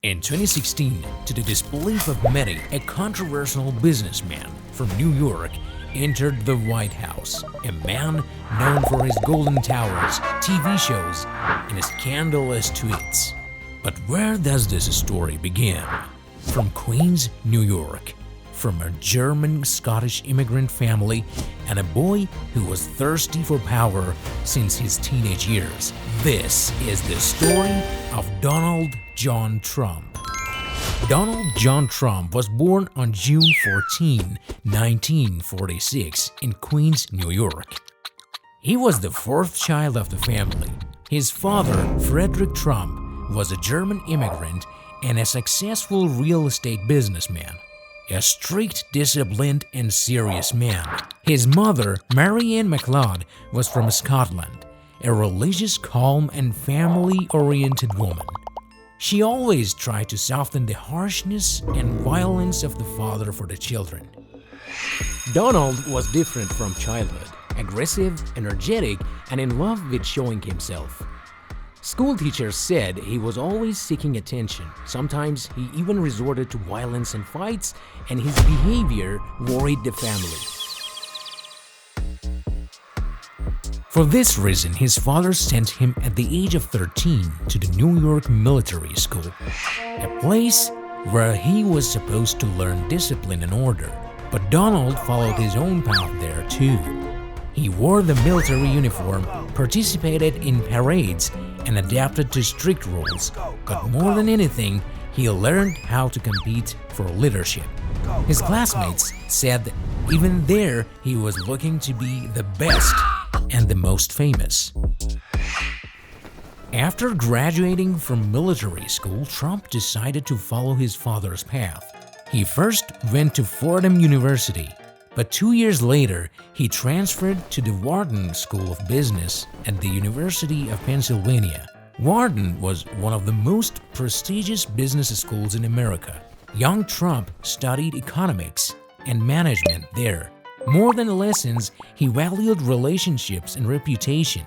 In 2016, to the disbelief of many, a controversial businessman from New York entered the White House, a man known for his golden towers, TV shows, and his scandalous tweets. But where does this story begin? From Queens, New York, from a German-Scottish immigrant family and a boy who was thirsty for power since his teenage years. This is the story of Donald John Trump. Donald John Trump was born on June 14, 1946 in Queens, New York. He was the fourth child of the family. His father, Frederick Trump, was a German immigrant and a successful real estate businessman. A strict, disciplined, and serious man. His mother, Marianne MacLeod, was from Scotland, a religious, calm, and family-oriented woman. She always tried to soften the harshness and violence of the father for the children. Donald was different from childhood, aggressive, energetic, and in love with showing himself. School teachers said he was always seeking attention. Sometimes he even resorted to violence and fights, and his behavior worried the family. For this reason, his father sent him at the age of 13 to the New York Military School, a place where he was supposed to learn discipline and order. But Donald followed his own path there too. He wore the military uniform, participated in parades, and adapted to strict rules. But more than anything, he learned how to compete for leadership. His classmates said that even there he was looking to be the best and the most famous. After graduating from military school, Trump decided to follow his father's path. He first went to Fordham University, but 2 years later, he transferred to the Wharton School of Business at the University of Pennsylvania. Wharton was one of the most prestigious business schools in America. Young Trump studied economics and management there. More than lessons, he valued relationships and reputation.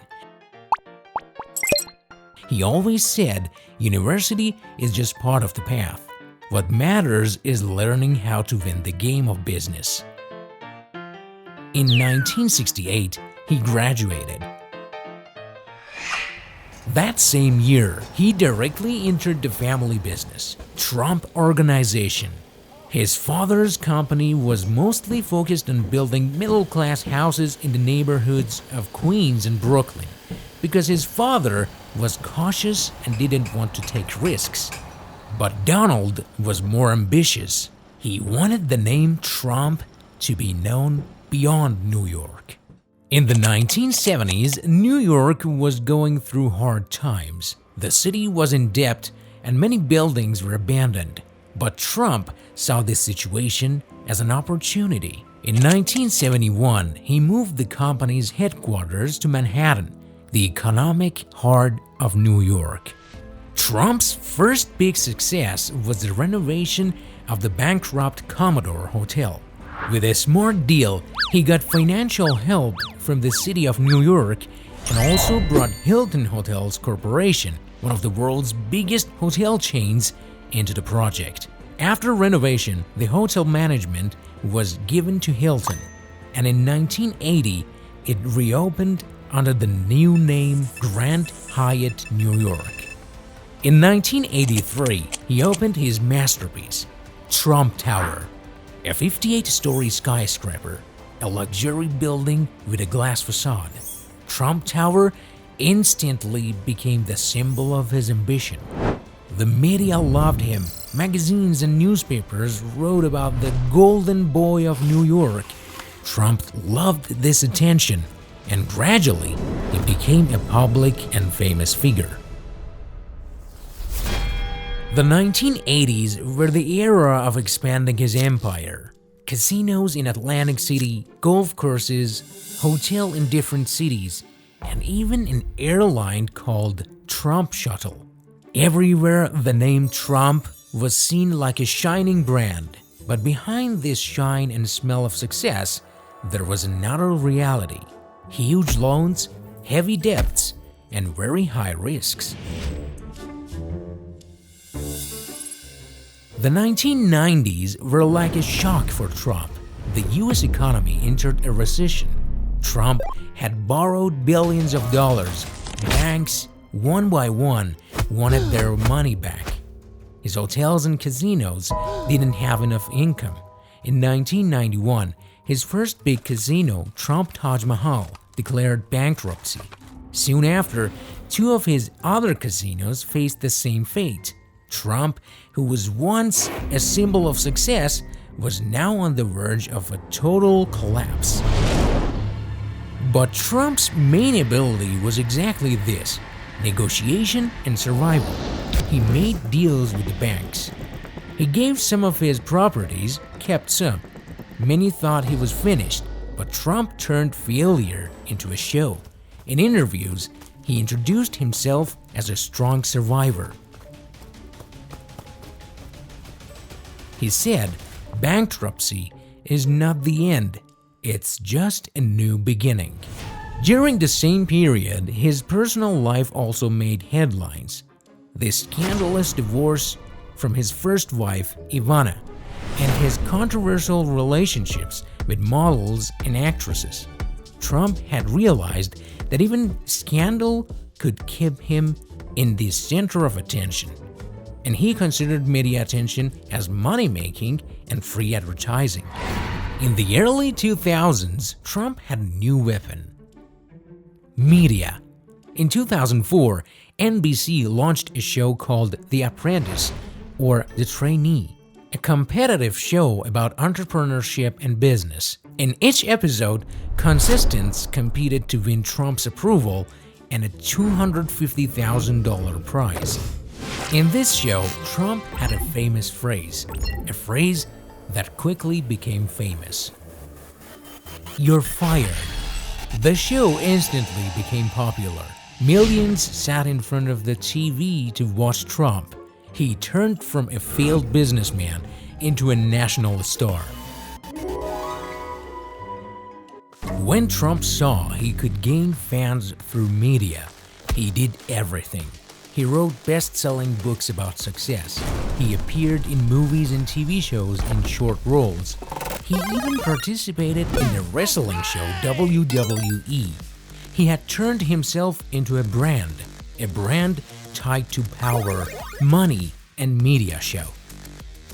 He always said, university is just part of the path. What matters is learning how to win the game of business. In 1968, he graduated. That same year, he directly entered the family business, Trump Organization. His father's company was mostly focused on building middle-class houses in the neighborhoods of Queens and Brooklyn because his father was cautious and didn't want to take risks. But Donald was more ambitious. He wanted the name Trump to be known beyond New York. In the 1970s, New York was going through hard times. The city was in debt and many buildings were abandoned. But Trump saw this situation as an opportunity. In 1971, he moved the company's headquarters to Manhattan, the economic heart of New York. Trump's first big success was the renovation of the bankrupt Commodore Hotel. With a smart deal, he got financial help from the city of New York and also brought Hilton Hotels Corporation, one of the world's biggest hotel chains, into the project. After renovation, the hotel management was given to Hilton, and in 1980, it reopened under the new name Grand Hyatt New York. In 1983, he opened his masterpiece, Trump Tower, a 58-story skyscraper, a luxury building with a glass facade. Trump Tower instantly became the symbol of his ambition. The media loved him. Magazines and newspapers wrote about the golden boy of New York. Trump loved this attention, and gradually he became a public and famous figure. The 1980s were the era of expanding his empire. Casinos in Atlantic City, golf courses, hotels in different cities, and even an airline called Trump Shuttle. Everywhere the name Trump was seen like a shining brand. But behind this shine and smell of success, there was another reality. Huge loans, heavy debts, and very high risks. The 1990s were like a shock for Trump. The US economy entered a recession. Trump had borrowed billions of dollars. Banks, one by one, wanted their money back. His hotels and casinos didn't have enough income. In 1991, his first big casino, Trump Taj Mahal, declared bankruptcy. Soon after, two of his other casinos faced the same fate. Trump, who was once a symbol of success, was now on the verge of a total collapse. But Trump's main ability was exactly this: negotiation and survival. He made deals with the banks. He gave some of his properties, kept some. Many thought he was finished, but Trump turned failure into a show. In interviews, he introduced himself as a strong survivor. He said, "Bankruptcy is not the end, it's just a new beginning." During the same period, his personal life also made headlines. The scandalous divorce from his first wife, Ivana, and his controversial relationships with models and actresses. Trump had realized that even scandal could keep him in the center of attention, and he considered media attention as money-making and free advertising. In the early 2000s, Trump had a new weapon: media. In 2004, NBC launched a show called The Apprentice, or The Trainee, a competitive show about entrepreneurship and business. In each episode, contestants competed to win Trump's approval and a $250,000 prize. In this show, Trump had a famous phrase, a phrase that quickly became famous: "You're fired." The show instantly became popular. Millions sat in front of the TV to watch Trump. He turned from a failed businessman into a national star. When Trump saw he could gain fans through media, he did everything. He wrote best-selling books about success. He appeared in movies and TV shows in short roles. He even participated in a wrestling show, WWE. He had turned himself into a brand tied to power, money, and media show.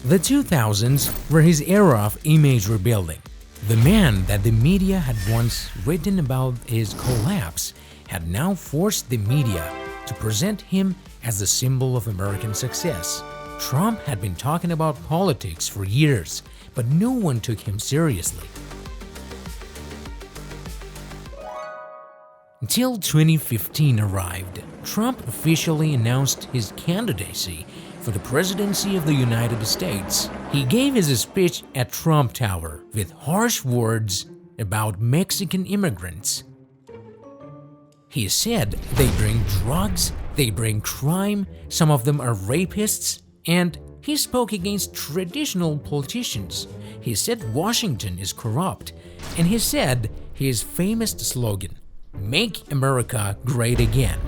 The 2000s were his era of image rebuilding. The man that the media had once written about his collapse had now forced the media to present him as the symbol of American success. Trump had been talking about politics for years, but no one took him seriously. Until 2015 arrived, Trump officially announced his candidacy for the presidency of the United States. He gave his speech at Trump Tower with harsh words about Mexican immigrants. He said they bring drugs, they bring crime, some of them are rapists, and he spoke against traditional politicians. He said Washington is corrupt, and he said his famous slogan, "Make America Great Again."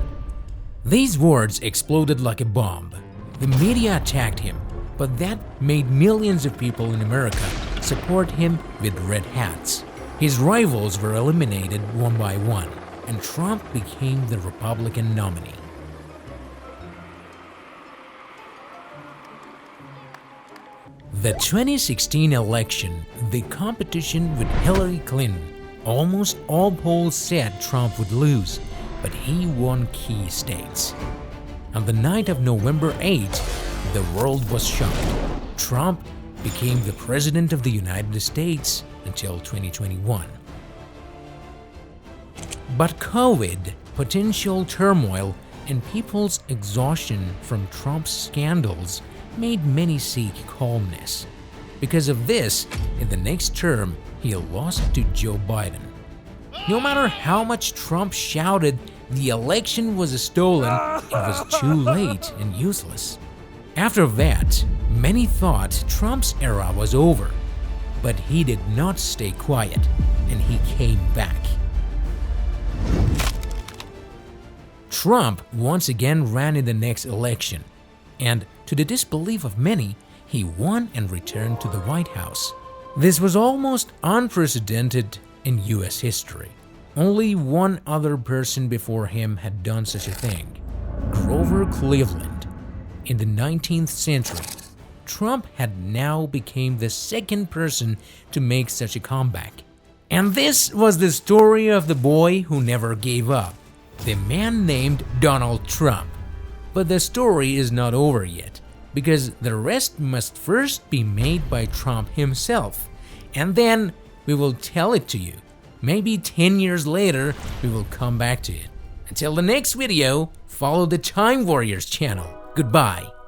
These words exploded like a bomb. The media attacked him, but that made millions of people in America support him with red hats. His rivals were eliminated one by one, and Trump became the Republican nominee. The 2016 election, the competition with Hillary Clinton, almost all polls said Trump would lose, but he won key states. On the night of November 8, the world was shocked. Trump became the President of the United States until 2021. But COVID, potential turmoil, and people's exhaustion from Trump's scandals made many seek calmness. Because of this, in the next term, he lost to Joe Biden. No matter how much Trump shouted the election was stolen, it was too late and useless. After that, many thought Trump's era was over, but he did not stay quiet, and he came back. Trump once again ran in the next election, and to the disbelief of many, he won and returned to the White House. This was almost unprecedented in US history. Only one other person before him had done such a thing: Grover Cleveland. In the 19th century, Trump had now become the second person to make such a comeback. And this was the story of the boy who never gave up, the man named Donald Trump. But the story is not over yet, because the rest must first be made by Trump himself, and then we will tell it to you. Maybe 10 years later, we will come back to it. Until the next video, follow the Time Warriors channel. Goodbye.